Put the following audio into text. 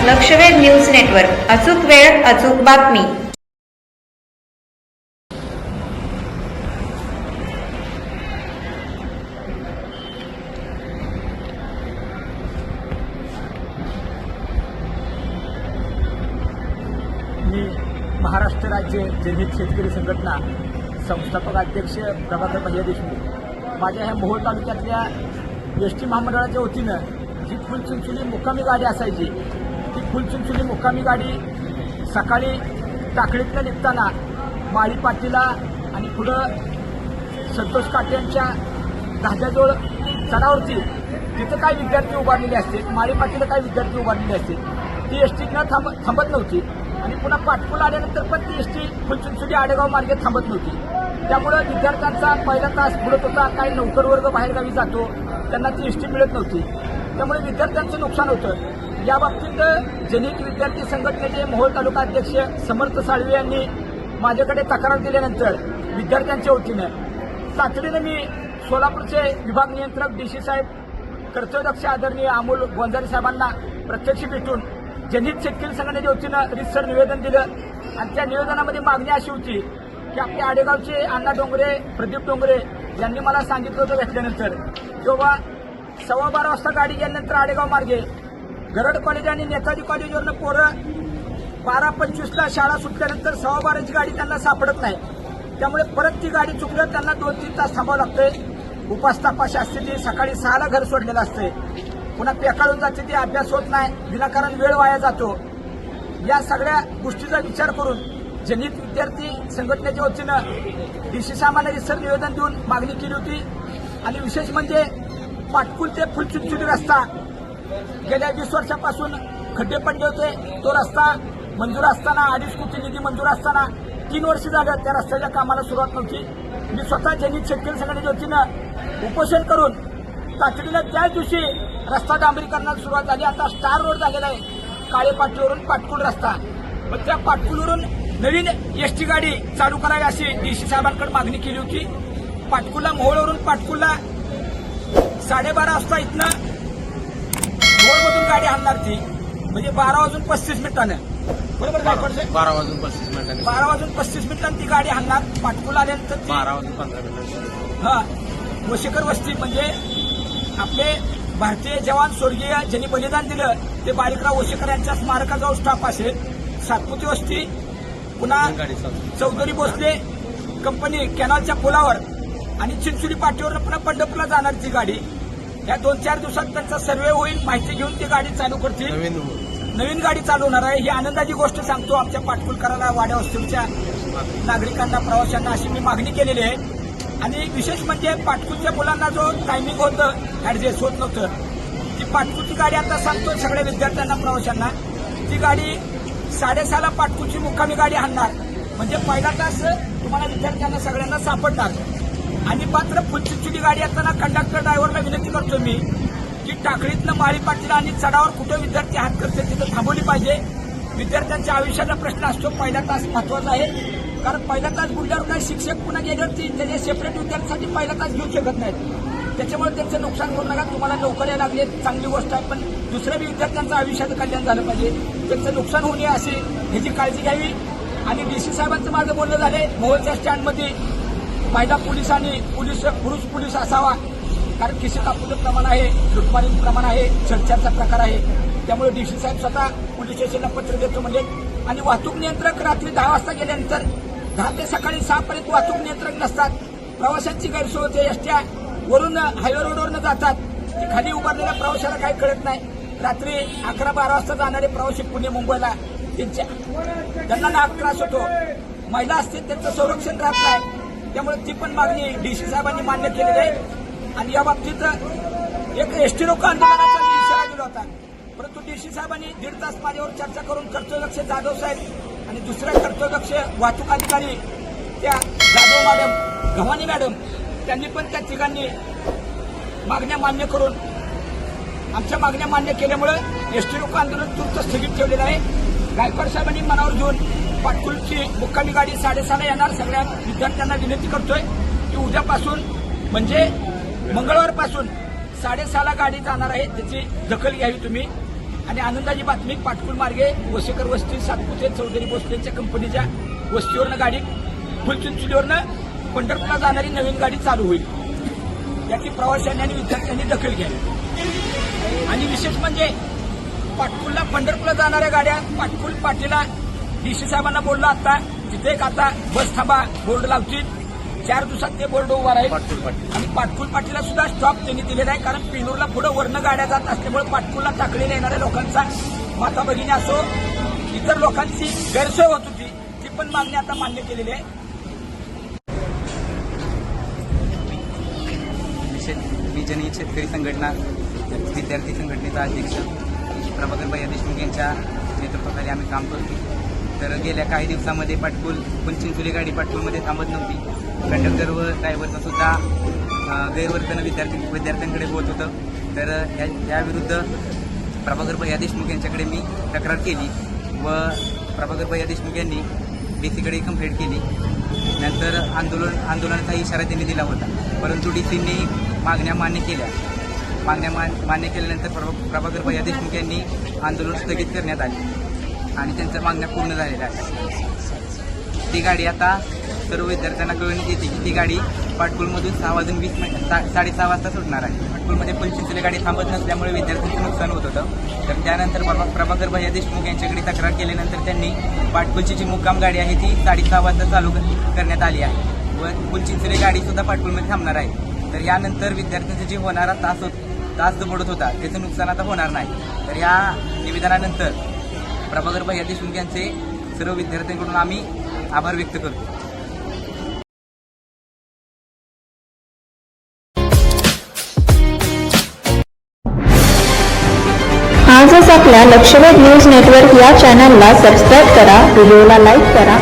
लक्षवेध news network. अचूक वेळ अचूक बातमी. मी महाराष्ट्र राज्य जनहित शेतकरी संघटना संस्थापक अध्यक्ष प्रभाकर भैया देशमुख. माझ्या ह्या मोहोळ तालुक्यातल्या एस टी महामंडळाच्या वतीनं जी फुलचिंचोली मुक्कामी गाडी असायची ती फुलचिंचोली मुक्कामी गाडी सकाळी टाकळीतनं निघताना माळी पाटीला आणि पुढं संतोष काटे यांच्या धाब्याजवळ चढावरती तिथं काही विद्यार्थी उभारलेले असते, माळी पाटीला काही विद्यार्थी उभारलेले असते. ती एस टी न थांबत नव्हती आणि पुन्हा पाटकुला आल्यानंतर पण ती एस टी फुलचिंचोली आडेगाव मार्गे थांबत नव्हती. त्यामुळं विद्यार्थ्यांचा पहिला तास बुडत होता. काही नोकर वर्ग बाहेरगावी जातो, त्यांना ती एस टी मिळत नव्हती. त्यामुळे विद्यार्थ्यांचं नुकसान होतं. या बाबतीत जनहित विद्यार्थी संघटनेचे मोहोळ तालुका अध्यक्ष समर्थ साळवे यांनी माझ्याकडे तक्रार दिल्यानंतर विद्यार्थ्यांच्या वतीनं तातडीनं मी सोलापूरचे विभाग नियंत्रक डीसी साहेब कर्तव्यदक्ष आदरणीय अमोल गोंजारे साहेबांना प्रत्यक्ष भेटून जनहित शेतकरी संघटनेच्या वतीनं रितसर निवेदन दिलं. आणि त्या निवेदनामध्ये मागणी अशी होती की आपल्या आडेगावचे अण्णा डोंगरे, प्रदीप डोंगरे यांनी मला सांगितलं होतं भेटल्यानंतर की बाबा 12:15 वाजता गाडी गेल्यानंतर आडेगाव मार्गे गरड कॉलेज आणि नेताजी कॉलेजवरनं पोरं 12:25ला शाळा सुटल्यानंतर 12:15ची गाडी त्यांना सापडत नाही. त्यामुळे परत ती गाडी चुकलं त्यांना 2-3 तास थांबावं लागतंय. उपास तापाशी असते ती, सकाळी 6ला घर सोडलेलं असतंय, पुन्हा पेकाळून जाते ती, अभ्यास होत नाही, विनाकारण वेळ वाया जातो. या सगळ्या गोष्टीचा विचार करून जनहित विद्यार्थी संघटनेच्या वतीनं डीसी साहेबांना रितसर निवेदन देऊन मागणी केली होती. आणि विशेष म्हणजे पाटकुल ते फुलचिंचोली रस्ता गेल्या 20 वर्षापासून खड्डे पडले होते. तो रस्ता मंजूर असताना 2.5 कोटी निधी मंजूर असताना 3 वर्ष झालं त्या रस्त्याच्या कामाला सुरुवात नव्हती. मी स्वतः जनहित शेतकरी संघटनेच्या वतीनं उपोषण करून तातडीनं त्याच दिवशी रस्ता डांबरीकरणाला सुरुवात झाली. आता स्टार रोड झालेला आहे, काळे पाटीवरून पाटकुल रस्ता. मग त्या पाटकुलवरून नवीन एस टी गाडी चालू करावी अशी डीसी साहेबांकडे मागणी केली होती. पाटकुलला मोहोळवरून पाटकुलला 12:30 वाजता इथनं मोहोळमधून गाडी आणणार ती, म्हणजे 12:35 बरोबर काय पडते 12:35 ती गाडी आणणार. पाटकुला आल्यानंतर 12:15 वशेकर वस्ती म्हणजे आपले भारतीय जवान स्वर्गीय ज्यांनी बलिदान दिलं ते बारीकराव वशेकर यांच्या स्मारकाजवळ स्टॉप असेल. सातपुते वस्ती, पुन्हा चौधरी भोसले कंपनी कॅनॉलच्या पुलावर आणि चिंचोली पाटीवरनं पुन्हा पंढरपूरला जाणार ती गाडी. या 2-4 दिवसात त्यांचा सर्वे होईल, माहिती घेऊन ती गाडी चालू करतील. नवीन गाडी चालू होणार आहे. ही आनंदाची गोष्ट सांगतो आमच्या पाटकुलकरांना, वाड्या वस्तीच्या नागरिकांना, प्रवाशांना अशी मी मागणी केलेली आहे. आणि विशेष म्हणजे पाटकुलच्या मुलांना जो टायमिंग होतं ऍडजस्ट होत नव्हतं, ती पाटकुलची गाडी आता सांगतो सगळ्या विद्यार्थ्यांना, प्रवाशांना, ती गाडी 6:30ला पाटकुलची मुक्कामी गाडी आणणार. म्हणजे पहिला तास तुम्हाला विद्यार्थ्यांना सगळ्यांना सापडणार. आणि मात्र फुलचिंचोली गाडी असताना कंडक्टर ड्रायव्हरला विनंती करतो मी की टाकळीतनं माळी पाटीला आणि चढावर कुठं विद्यार्थी हात करते तिथं थांबवली पाहिजे. विद्यार्थ्यांच्या आयुष्याचा प्रश्न असतो. पहिला तास महत्वाचा आहे, कारण पहिला तास बुडल्यावर काही शिक्षक पुन्हा गेल्यावरती त्याच्या सेपरेट विद्यार्थ्यांसाठी पहिला तास घेऊ शकत नाहीत. त्याच्यामुळे त्यांचं नुकसान करू नका. तुम्हाला नोकऱ्या लागले चांगली गोष्ट आहे, पण दुसऱ्या विद्यार्थ्यांचं आयुष्याचं कल्याण झालं पाहिजे, त्यांचं नुकसान होऊ नये अशी ह्याची काळजी घ्यावी. आणि डीसी साहेबांचं माझं बोलणं झालंय मोहोळच्या स्टँडमध्ये महिला पोलीस आणि पुरुष पोलीस असावा, कारण खिसे कापूचं प्रमाण आहे, लुटमारीचं प्रमाण आहे, छेडछाडचा प्रकार आहे. त्यामुळे डीसी साहेब स्वतः पोलीस स्टेशनला पत्र देतो म्हणजे. आणि वाहतूक नियंत्रक रात्री 10 वाजता गेल्यानंतर 10 ते सकाळी 6 पर्यंत वाहतूक नियंत्रक नसतात. प्रवाशांची गैरसोय होते. एसट्या वरून हायवे रोडवरनं जातात, ती खाली उभारलेल्या प्रवाशाला काही कळत नाही. रात्री 11-12 वाजता जाणारे प्रवासी पुणे मुंबईला त्यांना नाक त्रास होतो. महिला असतील त्यांचं संरक्षण राहत नाही. त्यामुळे ती पण मागणी डीसी साहेबांनी मान्य केलेली आहे. आणि या बाबतीत एक एसटी रोको आंदोलनाचा मी इशारा दिला होता, परंतु डीसी साहेबांनी 1.5 तास माझ्यावर चर्चा करून कर्तव्यदक्ष जाधव साहेब आणि दुसऱ्या कर्तव्यदक्ष वाहतूक अधिकारी त्या जाधव मॅडम, गव्हाणी मॅडम, त्यांनी पण त्या तिघांनी मागण्या मान्य करून आमच्या मागण्या मान्य केल्यामुळे एसटी रोको आंदोलन तूर्त स्थगित ठेवलेलं आहे. गायकवाड साहेबांनी मनावर घेऊन पाटकुलची मुक्कामी गाडी 6:30ला येणार. सगळ्या विद्यार्थ्यांना विनंती करतोय की उद्यापासून म्हणजे मंगळवारपासून 6:30ला गाडी जाणार आहे, त्याची दखल घ्यावी तुम्ही. आणि आनंदाची बातमी, पाटकुल मार्गे वशेकर वस्ती सातपुते चौधरी भोसलेंच्या कंपनीच्या वस्तीवरनं गाडी फुलचिंचोलीवरनं पंढरपूरला जाणारी नवीन गाडी चालू होईल. याची प्रवाशांनी आणि विद्यार्थ्यांनी दखल घ्यावी. आणि विशेष म्हणजे पाटकुलला पंढरपूरला जाणाऱ्या गाड्या पाटकुल पाटीला डीसी साहेबांना बोललो आता तिथे एक आता बस थांबा बोर्ड लावतील. 4 दिवसात ते बोर्ड उभा राहील. आणि पाटकुल पाटीला सुद्धा स्टॉप त्यांनी दिलेला आहे, कारण पेनूरला पुढे वरनं गाड्या जात असल्यामुळे पाटकुलला टाकलेल्या येणाऱ्या लोकांचा माता भगिनी असो इतर लोकांची गैरसोय होत होती, ती पण मागणी आता मान्य केलेली आहे. जनहित शेतकरी संघटना विद्यार्थी संघटनेचा अध्यक्ष प्रभाकर भैया देशमुख यांच्या नेतृत्वाखाली आम्ही काम करतो. तर गेल्या काही दिवसामध्ये पाटकुल फुलचिंचोली गाडी पाटकुलमध्ये थांबत नव्हती. कंडक्टर व ड्रायव्हरचं सुद्धा गैरवर्तन विद्यार्थ्यांकडे होत होतं. तर याविरुद्ध प्रभाकर भैया देशमुख यांच्याकडे मी तक्रार केली व प्रभाकर भैया देशमुख यांनी डीसीकडे कंप्लेंट केली. नंतर आंदोलनाचा इशारा त्यांनी दिला होता, परंतु डीसींनी मागण्या मान्य केल्या. मान्य केल्यानंतर प्रभाकर भैया देशमुख यांनी आंदोलन स्थगित करण्यात आले आणि त्यांच्या मागण्या पूर्ण झालेल्या आहेत. ती गाडी आता सर्व विद्यार्थ्यांना कळवण्यात येते की ती गाडी पाटकुलमधून 6:20 वाजता सुटणार आहे. पाटकुलमध्ये फुलचिंचोली गाडी थांबत नसल्यामुळे विद्यार्थ्यांचं नुकसान होत होतं. तर त्यानंतर प्रभाकर भैया देशमुख यांच्याकडे तक्रार केल्यानंतर त्यांनी पाटकुलची जी मुक्काम गाडी आहे ती 6:30 वाजता चालू करण्यात आली आहे व फुलचिंचोली गाडीसुद्धा पाटकुलमध्ये थांबणार आहे. तर यानंतर विद्यार्थ्यांचा जे होणारा तास जो पडत होता त्याचं नुकसान आता होणार नाही. तर या निवेदनानंतर प्रभाकर भैया देशमुख यांचे सर्व विद्यार्थ्यांकडून आम्ही आभार व्यक्त करतो. आजच आपल्या लक्षवेध न्यूज नेटवर्क या चॅनलला सबस्क्राईब करा, व्हिडिओला लाईक करा